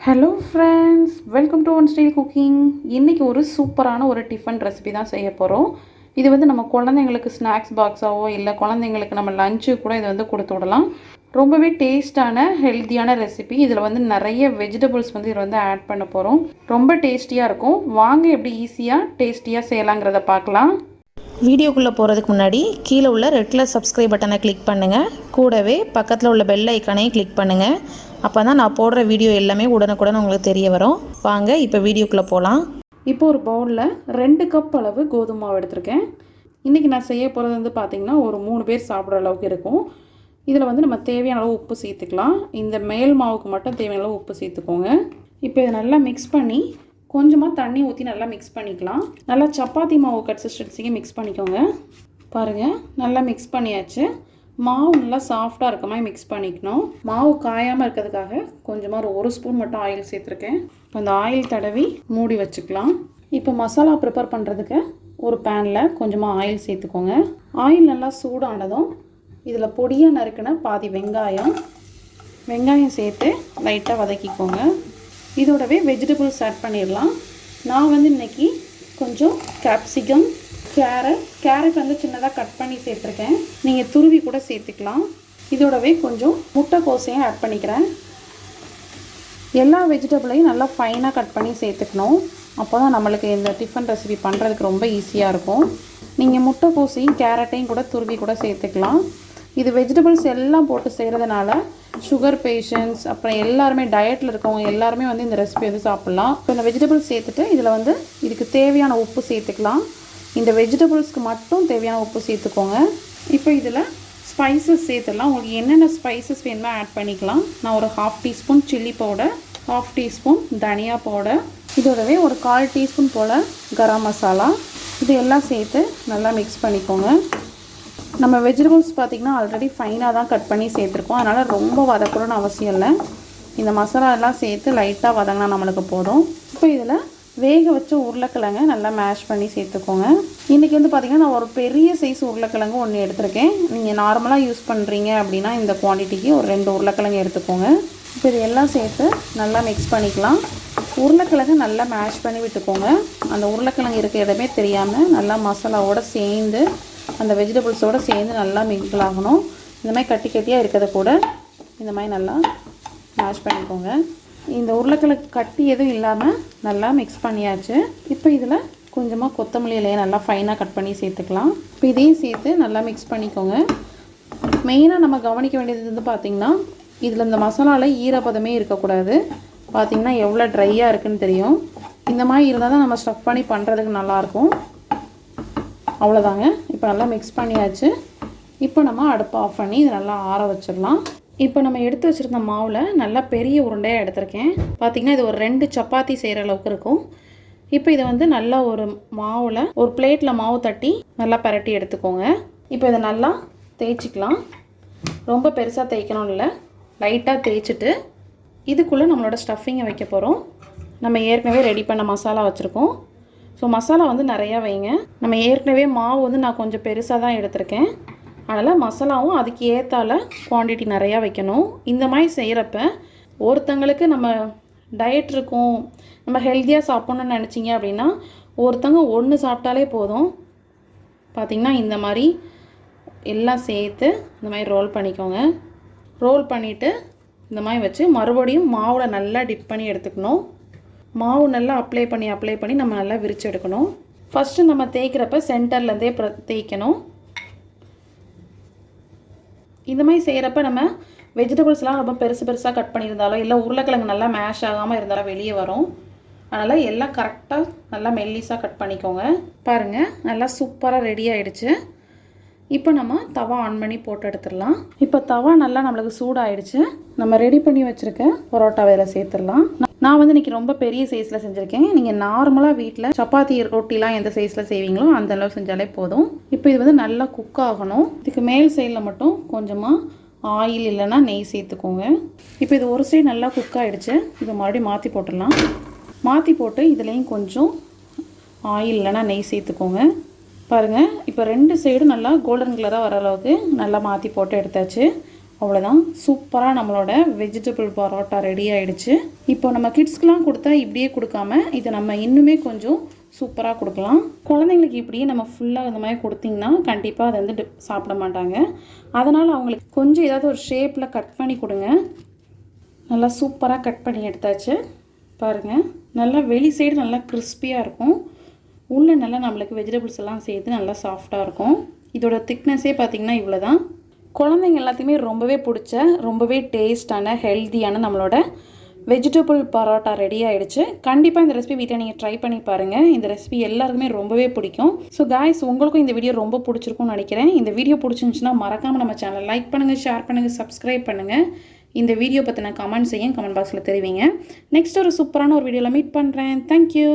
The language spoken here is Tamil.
Hello friends, welcome to one style cooking. இன்றைக்கி ஒரு சூப்பரான ஒரு டிஃபன் ரெசிபி தான் செய்ய போகிறோம். இது வந்து நம்ம குழந்தைங்களுக்கு ஸ்நாக்ஸ் பாக்ஸாவோ இல்லை குழந்தைங்களுக்கு நம்ம லஞ்சு கூட இதை வந்து கொடுத்து விடலாம். ரொம்பவே டேஸ்டான ஹெல்த்தியான ரெசிபி. இதில் வந்து நிறைய வெஜிடபிள்ஸ் வந்து இதில் வந்து ஆட் பண்ண போகிறோம். ரொம்ப டேஸ்டியாக இருக்கும். வாங்க எப்படி ஈஸியாக டேஸ்டியாக செய்யலாங்கிறத பார்க்கலாம். வீடியோக்குள்ளே போகிறதுக்கு முன்னாடி கீழே உள்ள ரெட் கலர் சப்ஸ்கிரைப் பட்டனை கிளிக் பண்ணுங்கள். கூடவே பக்கத்தில் உள்ள பெல் ஐக்கானையும் கிளிக் பண்ணுங்கள். அப்போ தான் நான் போடுற வீடியோ எல்லாமே உடனுக்குடன் உங்களுக்கு தெரிய வரும். வாங்க இப்போ வீடியோக்குள்ளே போகலாம். இப்போ ஒரு பவுலில் 2 கப் அளவு கோதுமை மாவு எடுத்திருக்கேன். இன்றைக்கி நான் செய்ய போகிறது வந்து பார்த்திங்கன்னா ஒரு 3 பேர் சாப்பிட்ற அளவுக்கு இருக்கும். இதில் வந்து நம்ம தேவையான அளவு உப்பு சேர்த்துக்கலாம். இந்த மேல் மாவுக்கு மட்டும் தேவையான அளவு உப்பு சேர்த்துக்கோங்க. இப்போ இதை நல்லா மிக்ஸ் பண்ணி கொஞ்சமாக தண்ணி ஊற்றி நல்லா மிக்ஸ் பண்ணிக்கலாம். நல்லா சப்பாத்தி மாவு கன்சிஸ்டன்சிக்கு மிக்ஸ் பண்ணிக்கோங்க. பாருங்கள், நல்லா மிக்ஸ் பண்ணியாச்சு. மாவு நல்லா சாஃப்டாக இருக்க மாதிரி மிக்ஸ் பண்ணிக்கணும். மாவு காயாமல் இருக்கிறதுக்காக கொஞ்சமாக ஒரு ஸ்பூன் மட்டும் ஆயில் சேர்த்துருக்கேன். இப்போ அந்த ஆயில் தடவி மூடி வச்சுக்கலாம். இப்போ மசாலா ப்ரிப்பேர் பண்ணுறதுக்கு ஒரு பேனில் கொஞ்சமாக ஆயில் சேர்த்துக்கோங்க. ஆயில் நல்லா சூடானதும் இதில் பொடியாக நறுக்கின பாதி வெங்காயம் சேர்த்து லைட்டாக வதக்கிக்கோங்க. இதோடவே வெஜிடபிள்ஸ் ஆட் பண்ணிடலாம். நான் வந்து இன்றைக்கி கொஞ்சம் கேப்சிகம், கேரட் வந்து சின்னதாக கட் பண்ணி சேர்த்துருக்கேன். நீங்கள் துருவி கூட சேர்த்துக்கலாம். இதோடவே கொஞ்சம் முட்டைக்கோசையும் ஆட் பண்ணிக்கிறேன். எல்லா வெஜிடபிளையும் நல்லா ஃபைனாக கட் பண்ணி சேர்த்துக்கணும். அப்போ தான் நம்மளுக்கு இந்த டிஃபன் ரெசிபி பண்ணுறதுக்கு ரொம்ப ஈஸியாக இருக்கும். நீங்கள் முட்டைக்கோசையும் கேரட்டையும் கூட துருவி கூட சேர்த்துக்கலாம். இது வெஜிடபிள்ஸ் எல்லாம் போட்டு செய்கிறதுனால சுகர் பேஷண்ட்ஸ் அப்புறம் எல்லாருமே டயட்டில் இருக்கவங்க எல்லாருமே வந்து இந்த ரெசிபி வந்து சாப்பிட்லாம். இப்போ இந்த வெஜிடபிள்ஸ் சேர்த்துட்டு இதில் வந்து இதுக்கு தேவையான உப்பு சேர்த்துக்கலாம். இந்த வெஜிடபிள்ஸ்க்கு மட்டும் தேவையான உப்பு சேர்த்துக்கோங்க. இப்போ இதில் ஸ்பைசஸ் சேர்த்துடலாம். உங்களுக்கு என்னென்ன ஸ்பைசஸ் வேணுமோ ஆட் பண்ணிக்கலாம். நான் ஒரு 1/2 டீஸ்பூன் சில்லி பவுடர், 1/2 டீஸ்பூன் தனியா பவுடர், இதோடவே ஒரு 1/4 டீஸ்பூன் போல் கரம் மசாலா, இது எல்லாம் சேர்த்து நல்லா மிக்ஸ் பண்ணிக்கோங்க. நம்ம வெஜிடபிள்ஸ் பார்த்திங்கன்னா ஆல்ரெடி ஃபைனாக தான் கட் பண்ணி சேர்த்துருக்கோம். அதனால் ரொம்ப வதக்கணும்னு அவசியம் இல்லை. இந்த மசாலா எல்லாம் சேர்த்து லைட்டாக வதங்கினா நம்மளுக்கு போதும். இப்போ இதில் வேக வச்ச உருளைக்கிழங்கு நல்லா மேஷ் பண்ணி சேர்த்துக்கோங்க. இன்றைக்கி வந்து பார்த்திங்கன்னா நான் ஒரு பெரிய சைஸ் உருளைக்கிழங்கு ஒன்று எடுத்திருக்கேன். நீங்கள் நார்மலாக யூஸ் பண்ணுறீங்க அப்படின்னா இந்த குவான்டிட்டிக்கு ஒரு 2 உருளைக்கிழங்கு எடுத்துக்கோங்க. இப்போ இது எல்லாம் சேர்த்து நல்லா மிக்ஸ் பண்ணிக்கலாம். உருளைக்கிழங்கு நல்லா மேஷ் பண்ணி விட்டுக்கோங்க. அந்த உருளைக்கிழங்கு இருக்க இடமே தெரியாமல் நல்லா மசாலாவோடு சேர்ந்து அந்த வெஜிடபிள்ஸோடு சேர்ந்து நல்லா மிங்கிள் ஆகணும். இந்த மாதிரி கட்டி கட்டியாக இருக்கிறத கூட இந்த மாதிரி நல்லா மேஷ் பண்ணிக்கோங்க. இந்த உருளைக்கிழங்கு கட்டி எதுவும் இல்லாமல் நல்லா மிக்ஸ் பண்ணியாச்சு. இப்போ இதில் கொஞ்சமாக கொத்தமல்லி இலையை நல்லா ஃபைனாக கட் பண்ணி சேர்த்துக்கலாம். இப்போ இதையும் சேர்த்து நல்லா மிக்ஸ் பண்ணிக்கோங்க. மெயினாக நம்ம கவனிக்க வேண்டியது வந்து பார்த்திங்கன்னா இதில் இந்த மசாலாவில் ஈரப்பதமே இருக்கக்கூடாது. பார்த்திங்கன்னா எவ்வளோ ட்ரையாக இருக்குதுன்னு தெரியும். இந்த மாதிரி இருந்தால் தான் நம்ம ஸ்டஃப் பண்ணி பண்ணுறதுக்கு நல்லாயிருக்கும். அவ்வளோதாங்க. இப்போ நல்லா மிக்ஸ் பண்ணியாச்சு. இப்போ நம்ம அடுப்பை ஆஃப் பண்ணி இதை நல்லா ஆற வச்சிடலாம். இப்போ நம்ம எடுத்து வச்சுருந்த மாவில் நல்லா பெரிய உருண்டையாக எடுத்திருக்கேன். பார்த்திங்கன்னா இது ஒரு 2 சப்பாத்தி செய்கிற அளவுக்கு இருக்கும். இப்போ இதை வந்து நல்லா ஒரு மாவில் ஒரு பிளேட்டில் மாவு தட்டி நல்லா பரட்டி எடுத்துக்கோங்க. இப்போ இதை நல்லா தேய்ச்சிக்கலாம். ரொம்ப பெருசாக தேய்க்கணும் இல்லை, லைட்டாக தேய்ச்சிட்டு இதுக்குள்ளே நம்மளோட ஸ்டஃபிங்கை வைக்க போகிறோம். நம்ம ஏற்கனவே ரெடி பண்ண மசாலா வச்சுருக்கோம். ஸோ மசாலா வந்து நிறையா வைங்க. நம்ம ஏற்கனவே மாவு வந்து நான் கொஞ்சம் பெருசாக தான் எடுத்திருக்கேன். அதனால் மசாலாவும் அதுக்கு ஏற்றால குவான்டிட்டி நிறையா வைக்கணும். இந்த மாதிரி செய்கிறப்ப ஒருத்தங்களுக்கு நம்ம டயட் இருக்கும், நம்ம ஹெல்த்தியாக சாப்பிட்ணுன்னு நினச்சிங்க அப்படின்னா ஒருத்தங்க 1 சாப்பிட்டாலே போதும். பார்த்திங்கன்னா இந்த மாதிரி எல்லாம் சேர்த்து இந்த மாதிரி ரோல் பண்ணிக்கோங்க. ரோல் பண்ணிவிட்டு இந்த மாதிரி வச்சு மறுபடியும் மாவில் நல்லா டிப் பண்ணி எடுத்துக்கணும். மாவு நல்லா அப்ளை பண்ணி நம்ம நல்லா விரித்து எடுக்கணும். ஃபஸ்ட்டு நம்ம தேய்க்கிறப்ப சென்டர்லேருந்தே தேய்க்கணும். இந்த மாதிரி செய்கிறப்ப நம்ம வெஜிடபிள்ஸ்லாம் ரொம்ப பெருசாக கட் பண்ணியிருந்தாலோ இல்லை உருளைக்கிழங்கு நல்லா மேஷ் ஆகாமல் இருந்தாலும் வெளியே வரும். அதனால் எல்லாம் கரெக்டாக நல்லா மெல்லிஸாக கட் பண்ணிக்கோங்க. பாருங்கள், நல்லா சூப்பராக ரெடி ஆகிடுச்சு. இப்போ நம்ம தவா ஆன் பண்ணி போட்டு எடுத்துடலாம். இப்போ தவா நல்லா நம்மளுக்கு சூடாகிடுச்சு. நம்ம ரெடி பண்ணி வச்சுருக்க பரோட்டா இதில் சேர்த்துடலாம். நான் வந்து இன்றைக்கி ரொம்ப பெரிய சைஸில் செஞ்சுருக்கேன். நீங்கள் நார்மலாக வீட்டில் சப்பாத்தி ரொட்டிலாம் எந்த சைஸில் செய்வீங்களோ அந்த அளவு செஞ்சாலே போதும். இப்போ இது வந்து நல்லா குக் ஆகணும். இதுக்கு மேல் சைடில் மட்டும் கொஞ்சமாக ஆயில் இல்லைன்னா நெய் சேர்த்துக்கோங்க. இப்போ இது ஒரு சைடு நல்லா குக் ஆகிடுச்சு. இதை மறுபடியும் மாற்றி போட்டுடலாம். மாற்றி போட்டு இதுலேயும் கொஞ்சம் ஆயில் இல்லைன்னா நெய் சேர்த்துக்கோங்க. பாருங்கள், இப்போ 2 சைடும் நல்லா கோல்டன் கலராக வர அளவுக்கு நல்லா மாற்றி போட்டு எடுத்தாச்சு. அவ்வளோதான், சூப்பராக நம்மளோட வெஜிடபிள் பரோட்டா ரெடி ஆகிடுச்சு. இப்போ நம்ம கிட்ஸ்க்கெலாம் கொடுத்தா இப்படியே கொடுக்காம இதை நம்ம இன்னுமே கொஞ்சம் சூப்பராக கொடுக்கலாம். குழந்தைங்களுக்கு இப்படியே நம்ம ஃபுல்லாக இந்த மாதிரி கொடுத்திங்கன்னா கண்டிப்பாக அதை வந்து சாப்பிட மாட்டாங்க. அதனால் அவங்களுக்கு கொஞ்சம் ஏதாவது ஒரு ஷேப்பில் கட் பண்ணி கொடுங்க. நல்லா சூப்பராக கட் பண்ணி எடுத்தாச்சு பாருங்கள். நல்லா வெளி சைடு நல்லா கிறிஸ்பியாக இருக்கும், உள்ளே நல்லா நம்மளுக்கு வெஜிடபிள்ஸ் எல்லாம் சேர்த்து நல்லா சாஃப்டாக இருக்கும். இதோட திக்னஸே பார்த்திங்கன்னா இவ்வளோ தான். குழந்தைங்க எல்லாத்தையுமே ரொம்பவே பிடிச்ச ரொம்பவே டேஸ்டான ஹெல்த்தியான நம்மளோட வெஜிடபிள் பரோட்டா ரெடி ஆகிடுச்சு. கண்டிப்பாக இந்த ரெசிபி வீட்டை நீங்கள் ட்ரை பண்ணி பாருங்கள். இந்த ரெசிபி எல்லாருக்குமே ரொம்பவே பிடிக்கும். ஸோ காய்ஸ், உங்களுக்கும் இந்த வீடியோ ரொம்ப பிடிச்சிருக்கும்னு நினைக்கிறேன். இந்த வீடியோ பிடிச்சிருந்துச்சுன்னா மறக்காமல் நம்ம சேனலை லைக் பண்ணுங்கள், ஷேர் பண்ணுங்கள், சப்ஸ்கிரைப் பண்ணுங்கள். இந்த வீடியோ பற்றின கமெண்ட் செய்யுங்க, கமெண்ட் பாக்ஸில் தெரிவிங்க. நெக்ஸ்ட் ஒரு சூப்பரான ஒரு வீடியோவில் மீட் பண்ணுறேன். தேங்க்யூ.